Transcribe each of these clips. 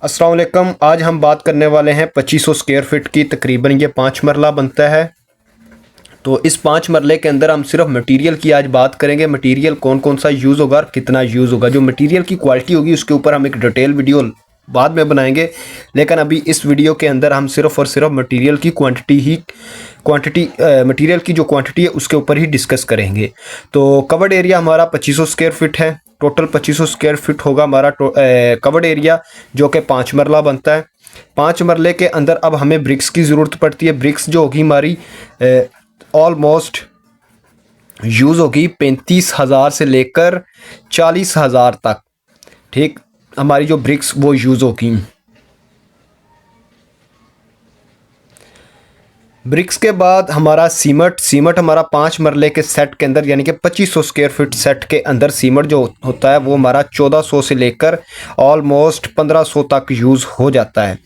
अस्सलाम वालेकुम। आज हम बात करने वाले हैं 2500 स्क्वायर फीट की। तकरीबन ये 5 मरला बनता है। तो इस 5 मरले के अंदर हम सिर्फ मटेरियल की आज बात करेंगे। मटेरियल कौन कौन सा यूज़ होगा और कितना यूज़ होगा। जो मटेरियल की क्वालिटी होगी उसके ऊपर हम एक डिटेल वीडियो बाद में बनाएंगे, लेकिन अभी इस वीडियो के अंदर हम सिर्फ और सिर्फ मटेरियल की मटेरियल की जो क्वांटिटी है उसके ऊपर ही डिस्कस करेंगे। तो कवर्ड एरिया हमारा 2500 स्क्वायर फीट है। टोटल 2500 स्क्वायर फीट होगा हमारा कवर्ड एरिया, जो कि 5 मरला बनता है। 5 मरले के अंदर अब हमें ब्रिक्स की ज़रूरत पड़ती है। ब्रिक्स जो होगी हमारी ऑलमोस्ट यूज़ होगी 35,000 से लेकर 40,000 तक। ठीक, हमारी जो ब्रिक्स वो यूज़ होगी। ब्रिक्स के बाद हमारा सीमट हमारा 5 मरले के सेट के अंदर यानी कि 2500 स्क्वायर फीट सेट के अंदर सीमट जो होता है वो हमारा 1400 से लेकर ऑलमोस्ट 1500 तक यूज़ हो जाता है।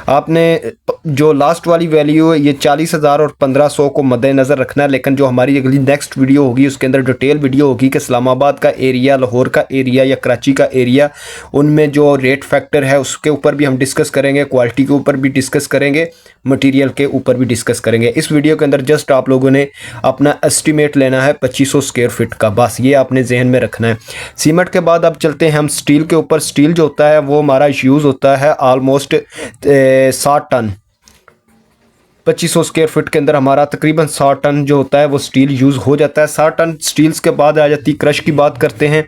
आपने जो लास्ट वाली वैल्यू है ये 40,000 और 1500 को मद्देनज़र रखना है, लेकिन जो हमारी अगली नेक्स्ट वीडियो होगी उसके अंदर डिटेल वीडियो होगी कि इस्लामाबाद का एरिया, लाहौर का एरिया या कराची का एरिया, उनमें जो रेट फैक्टर है उसके ऊपर भी हम डिस्कस करेंगे, क्वालिटी के ऊपर भी डिस्कस करेंगे, मटीरियल के ऊपर भी डिस्कस करेंगे। इस वीडियो के अंदर जस्ट आप लोगों ने अपना एस्टिमेट लेना है 2500 स्क्वायर फीट का, बस ये आपने जहन में रखना है। सीमेंट के बाद अब चलते हैं हम स्टील के ऊपर। स्टील जो होता है वो हमारा यूज़ होता है ऑलमोस्ट 60 टन। 2500 स्क्वायर फीट के अंदर हमारा तकरीबन 60 टन जो होता है वो स्टील यूज़ हो जाता है। 60 टन स्टील्स के बाद आ जाती क्रश की बात करते हैं।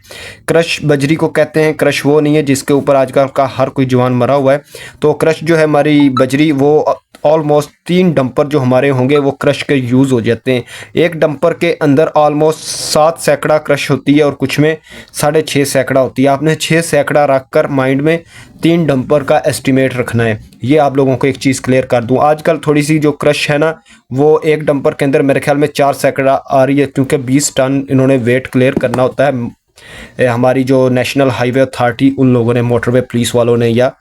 क्रश बजरी को कहते हैं। क्रश वो नहीं है जिसके ऊपर आजकल का हर कोई जवान मरा हुआ है। तो क्रश जो है हमारी बजरी वो ऑलमोस्ट 3 डंपर जो हमारे होंगे वो क्रश के यूज़ हो जाते हैं। एक डंपर के अंदर ऑलमोस्ट 7 सैकड़ा क्रश होती है और कुछ में 6.5 सैकड़ा होती है। आपने 6 सैकड़ा रख कर माइंड में 3 डंपर का एस्टिमेट रखना है। ये आप लोगों को एक चीज़ क्लियर कर दूं, आजकल थोड़ी सी जो क्रश है ना वो एक डंपर के अंदर मेरे ख्याल में 4 सैकड़ा आ रही है, क्योंकि 20 टन इन्होंने वेट क्लियर करना होता है। हमारी जो नेशनल हाईवे अथॉरिटी उन लोगों ने, मोटरवे पुलिस वालों ने या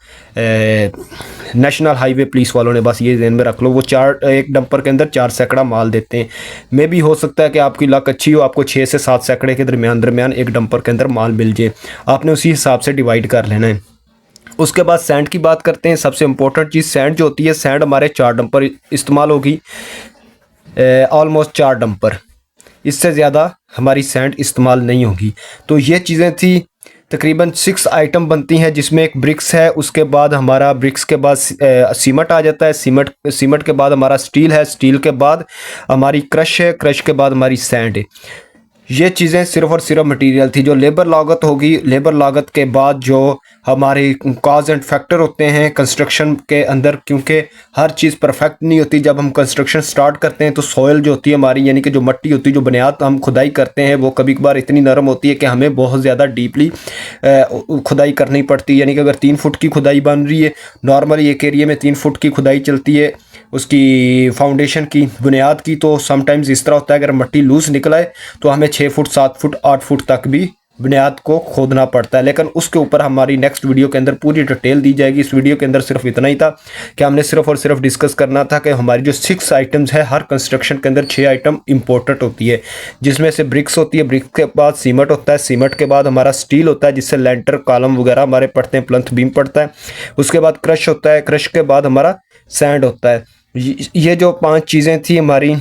नेशनल हाईवे पुलिस वालों ने, बस ये ध्यान में रख लो, वो एक डंपर के अंदर 4 सैकड़ा माल देते हैं। मे भी हो सकता है कि आपकी लक अच्छी हो, आपको 6 से 7 सैकड़े के दरमियान एक डंपर के अंदर माल मिल जाए। आपने उसी हिसाब से डिवाइड कर लेना है। उसके बाद सैंड की बात करते हैं। सबसे इंपॉर्टेंट चीज़ सैंड जो होती है, सैंड हमारे 4 डंपर इस्तेमाल होगी, ऑलमोस्ट 4 डंपर, इससे ज़्यादा हमारी सैंड इस्तेमाल नहीं होगी। तो ये चीज़ें थी। तकरीबन 6 आइटम बनती हैं जिसमें एक ब्रिक्स है। उसके बाद हमारा ब्रिक्स के बाद सीमेंट आ जाता है। सीमेंट के बाद हमारा स्टील है। स्टील के बाद हमारी क्रश है। क्रश के बाद हमारी सैंड है। ये चीज़ें सिर्फ और सिर्फ मटेरियल थी। जो लेबर लागत होगी, लेबर लागत के बाद जो हमारे कॉज एंड फैक्टर होते हैं कंस्ट्रक्शन के अंदर, क्योंकि हर चीज़ परफेक्ट नहीं होती। जब हम कंस्ट्रक्शन स्टार्ट करते हैं तो सॉइल जो होती है हमारी, यानी कि जो मिट्टी होती है, जो बुनियाद हम खुदाई करते हैं, वो कभी कभार इतनी नरम होती है कि हमें बहुत ज़्यादा डीपली खुदाई करनी पड़ती है। यानी कि अगर 3 फुट की खुदाई बन रही है, नॉर्मली एक एरिया में 3 फुट की खुदाई चलती है उसकी फाउंडेशन की, बुनियाद की, तो समटाइम्स इस तरह होता है अगर मिट्टी लूज निकल आए तो हमें 6 फुट 7 फुट 8 फुट तक भी बुनियाद को खोदना पड़ता है। लेकिन उसके ऊपर हमारी नेक्स्ट वीडियो के अंदर पूरी डिटेल दी जाएगी। इस वीडियो के अंदर सिर्फ इतना ही था कि हमने सिर्फ और सिर्फ डिस्कस करना था कि हमारी जो 6 आइटम्स है, हर कंस्ट्रक्शन के अंदर 6 आइटम इंपॉर्टेंट होती है, जिसमें से ब्रिक्स होती है। ब्रिक्स के बाद सीमेंट होता है। सीमेंट के बाद हमारा स्टील होता है जिससे लेंटर कॉलम वगैरह हमारे पड़ते हैं, प्लंथ बीम पड़ता है। उसके बाद क्रश होता है। क्रश के बाद हमारा सैंड होता है। ये जो 5 चीज़ें थी हमारी,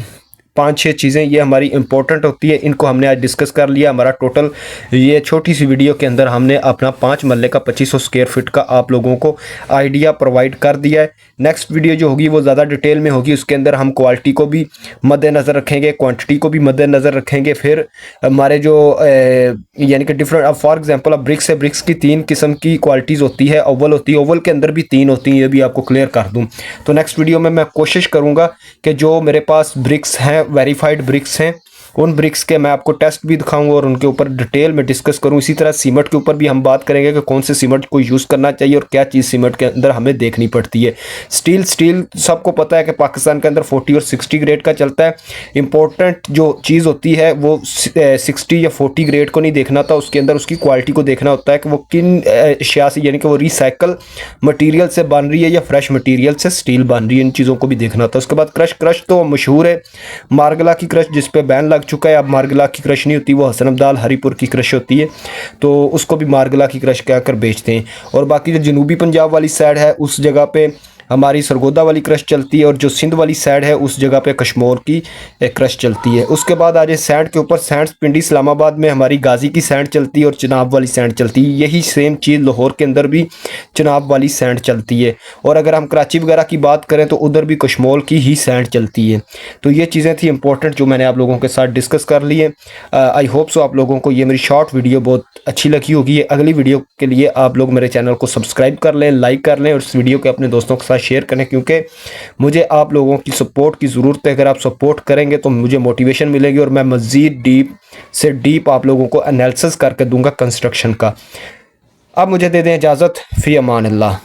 5-6 चीज़ें ये हमारी इंपॉर्टेंट होती है। इनको हमने आज डिस्कस कर लिया। हमारा टोटल ये छोटी सी वीडियो के अंदर हमने अपना 5 मरले का 2500 स्क्वायर फीट का आप लोगों को आइडिया प्रोवाइड कर दिया है। नेक्स्ट वीडियो जो होगी वो ज़्यादा डिटेल में होगी। उसके अंदर हम क्वालिटी को भी मद्देनज़र रखेंगे, क्वांटिटी को भी मद्देनज़र रखेंगे। फिर हमारे जो यानी कि डिफरेंट, अब फॉर एग्जांपल अब ब्रिक्स है, ब्रिक्स की 3 किस्म की क्वालिटीज़ होती है। ओवल होती है, ओवल के अंदर भी 3 होती हैं, ये भी आपको क्लियर कर दूँ। तो नेक्स्ट वीडियो में मैं कोशिश करूँगा कि जो मेरे पास ब्रिक्स हैं, वेरीफाइड ब्रिक्स हैं, उन ब्रिक्स के मैं आपको टेस्ट भी दिखाऊंगा और उनके ऊपर डिटेल में डिस्कस करूं। इसी तरह सीमेंट के ऊपर भी हम बात करेंगे कि कौन से सीमेंट को यूज़ करना चाहिए और क्या चीज़ सीमेंट के अंदर हमें देखनी पड़ती है। स्टील सबको पता है कि पाकिस्तान के अंदर 40 और 60 ग्रेड का चलता है। इंपॉर्टेंट जो चीज़ होती है वो 60 या 40 ग्रेड को नहीं देखना था, उसके अंदर उसकी क्वालिटी को देखना होता है कि वो किन अशिया से, यानी कि वो रिसाइकल मटीरियल से बन रही है या फ्रेश मटीरियल से स्टील बन रही है, इन चीज़ों को भी देखना होता है। उसके बाद क्रश तो मशहूर है, मारगला की क्रश जिस पे बैन लग चुका है। अब मारगला की क्रश नहीं होती, वो हसन अब्दाल हरीपुर की क्रश होती है, तो उसको भी मारगला की क्रश कहकर बेचते हैं। और बाकी जो जनूबी पंजाब वाली साइड है उस जगह पे हमारी सरगोदा वाली क्रश चलती है, और जो सिंध वाली साइड है उस जगह पे कश्मोर की क्रश चलती है। उसके बाद आ जाए सैंड के ऊपर, सैंड पिंडी इस्लामाबाद में हमारी गाजी की सैंड चलती है और चिनाब वाली सैंड चलती है। यही सेम चीज़ लाहौर के अंदर भी चिनाब वाली सैंड चलती है। और अगर हम कराची वगैरह की बात करें तो उधर भी कश्मोल की ही सैंड चलती है। तो ये चीज़ें थी इंपॉर्टेंट जो मैंने आप लोगों के साथ डिस्कस कर ली है। आई होप सो आप लोगों को ये मेरी शॉर्ट वीडियो बहुत अच्छी लगी होगी। अगली वीडियो के लिए आप लोग मेरे चैनल को सब्सक्राइब कर लें, लाइक कर लें और इस वीडियो के अपने दोस्तों के साथ शेयर करें, क्योंकि मुझे आप लोगों की सपोर्ट की ज़रूरत है। अगर आप सपोर्ट करेंगे तो मुझे मोटिवेशन मिलेगी और मैं मज़ीद डीप से डीप आप लोगों को एनालिसिस करके दूंगा कंस्ट्रक्शन का। अब मुझे दे दें इजाज़त, फ़ी अमान अल्लाह।